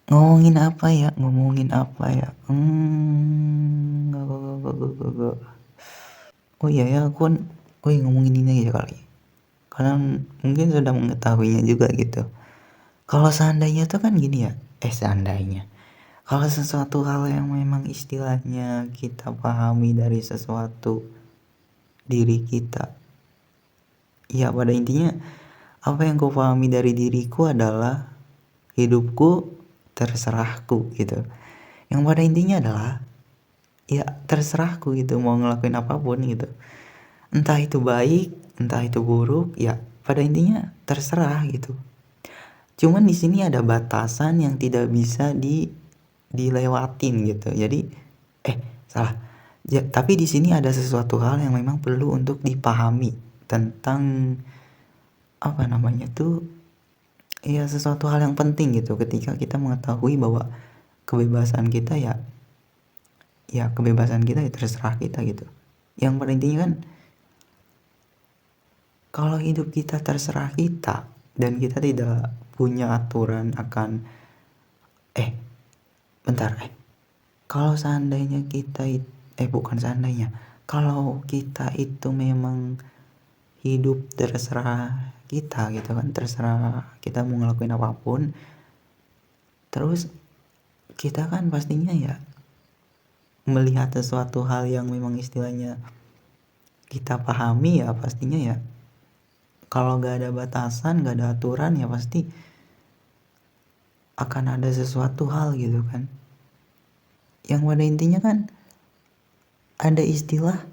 Ngomongin apa ya? Oh iya ya, aku kan ngomongin ini aja kali. Karena mungkin sudah mengetahuinya juga gitu. Kalau seandainya tuh kan gini ya. Seandainya. Kalau sesuatu hal yang memang istilahnya kita pahami dari sesuatu diri kita. Ya pada intinya apa yang ku pahami dari diriku adalah hidupku terserahku gitu. Yang pada intinya adalah ya terserahku gitu mau ngelakuin apapun gitu. Entah itu baik, entah itu buruk, ya pada intinya terserah gitu. Cuman di sini ada batasan yang tidak bisa dilewatin gitu. Jadi salah. Ya, tapi di sini ada sesuatu hal yang memang perlu untuk dipahami tentang apa namanya tuh ya sesuatu hal yang penting gitu ketika kita mengetahui bahwa kebebasan kita ya kebebasan kita ya terserah kita gitu. Yang pada intinya kan kalau hidup kita terserah kita dan kita tidak punya aturan akan kalau seandainya kita bukan seandainya, kalau kita itu memang hidup terserah kita gitu kan, terserah kita mau ngelakuin apapun, terus kita kan pastinya ya melihat sesuatu hal yang memang istilahnya kita pahami ya pastinya ya kalau gak ada batasan, gak ada aturan ya pasti akan ada sesuatu hal gitu kan. Yang pada intinya kan ada istilah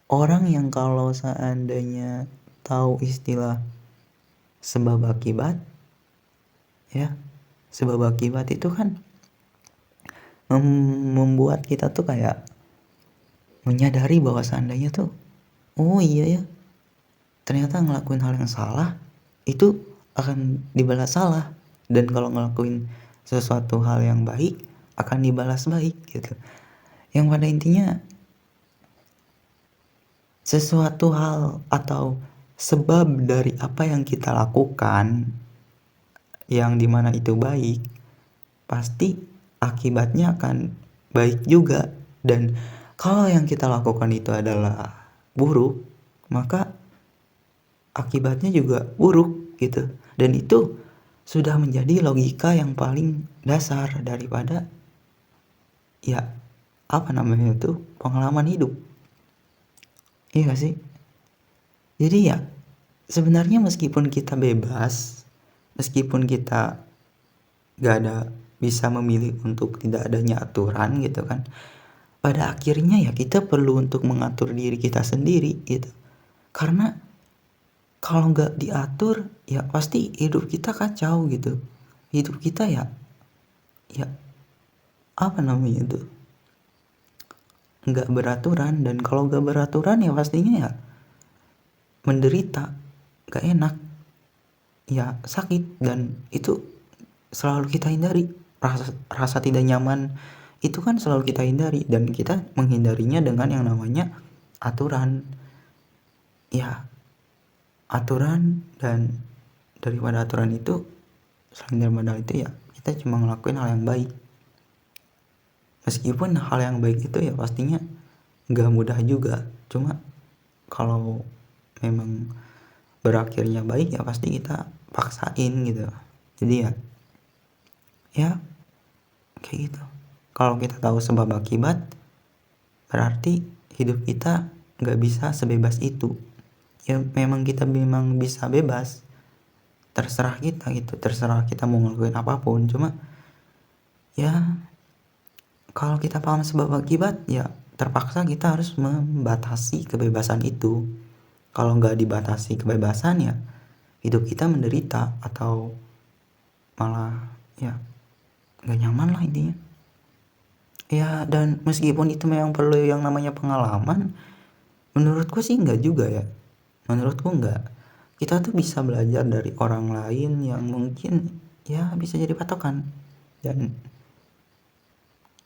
orang yang kalau seandainya tahu istilah sebab akibat ya, sebab akibat itu kan membuat kita tuh kayak menyadari bahwa seandainya tuh oh iya ya ternyata ngelakuin hal yang salah itu akan dibalas salah, dan kalau ngelakuin sesuatu hal yang baik akan dibalas baik gitu. Yang pada intinya sesuatu hal atau sebab dari apa yang kita lakukan yang dimana itu baik pasti akibatnya akan baik juga, dan kalau yang kita lakukan itu adalah buruk maka akibatnya juga buruk gitu. Dan itu sudah menjadi logika yang paling dasar daripada ya apa namanya itu pengalaman hidup. Iya gak sih? Jadi ya sebenarnya meskipun kita bebas, meskipun kita gak ada bisa memilih untuk tidak adanya aturan gitu kan, pada akhirnya ya kita perlu untuk mengatur diri kita sendiri gitu. Karena kalau gak diatur ya pasti hidup kita kacau gitu. Hidup kita ya apa namanya itu gak beraturan, dan kalau gak beraturan ya pastinya ya menderita, gak enak, ya sakit, dan itu selalu kita hindari. Rasa tidak nyaman itu kan selalu kita hindari, dan kita menghindarinya dengan yang namanya aturan. Ya aturan, dan daripada aturan itu selain daripada itu ya kita cuma ngelakuin hal yang baik. Meskipun hal yang baik itu ya pastinya gak mudah juga, cuma kalau memang berakhirnya baik ya pasti kita paksain gitu. Jadi ya kayak gitu. Kalau kita tahu sebab akibat berarti hidup kita gak bisa sebebas itu. Ya memang kita memang bisa bebas, terserah kita gitu, terserah kita mau ngelakuin apapun. Cuma ya kalau kita paham sebab akibat ya terpaksa kita harus membatasi kebebasan itu. Kalau nggak dibatasi kebebasan ya hidup kita menderita atau malah ya nggak nyaman lah intinya. Ya dan meskipun itu memang perlu yang namanya pengalaman, menurutku sih nggak juga ya. Menurutku nggak. Kita tuh bisa belajar dari orang lain yang mungkin ya bisa jadi patokan, dan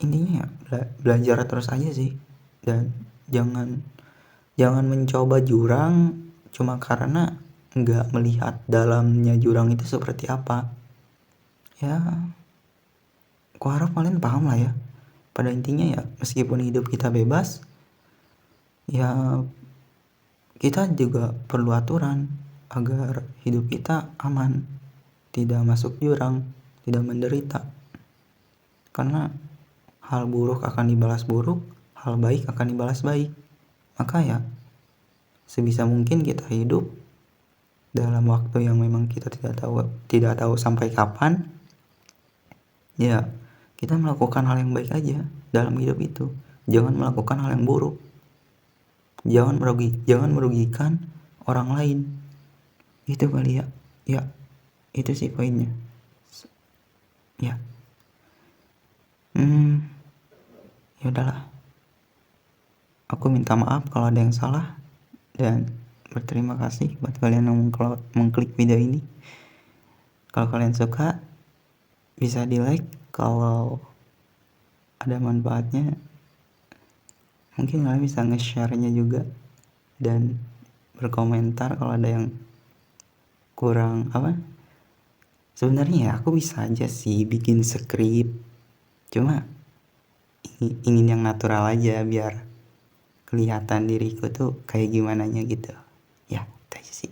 intinya ya belajar terus aja sih, dan jangan mencoba jurang cuma karena nggak melihat dalamnya jurang itu seperti apa. Ya aku harap kalian paham lah ya. Pada intinya ya, meskipun hidup kita bebas, ya kita juga perlu aturan agar hidup kita aman, tidak masuk jurang, tidak menderita. Karena hal buruk akan dibalas buruk, hal baik akan dibalas baik. Maka ya sebisa mungkin kita hidup dalam waktu yang memang kita tidak tahu sampai kapan. Ya, kita melakukan hal yang baik aja dalam hidup itu. Jangan melakukan hal yang buruk. Jangan merugikan orang lain. Itu kali ya. Ya, itu sih poinnya. Ya. Ya udahlah. Aku minta maaf kalau ada yang salah dan berterima kasih buat kalian yang mengklik video ini. Kalau kalian suka bisa di-like, kalau ada manfaatnya mungkin kalian bisa nge-share-nya juga dan berkomentar kalau ada yang kurang apa. Sebenarnya ya aku bisa aja sih bikin skrip, cuma ingin yang natural aja biar kelihatan diriku tuh kayak gimana gitu ya, itu aja sih.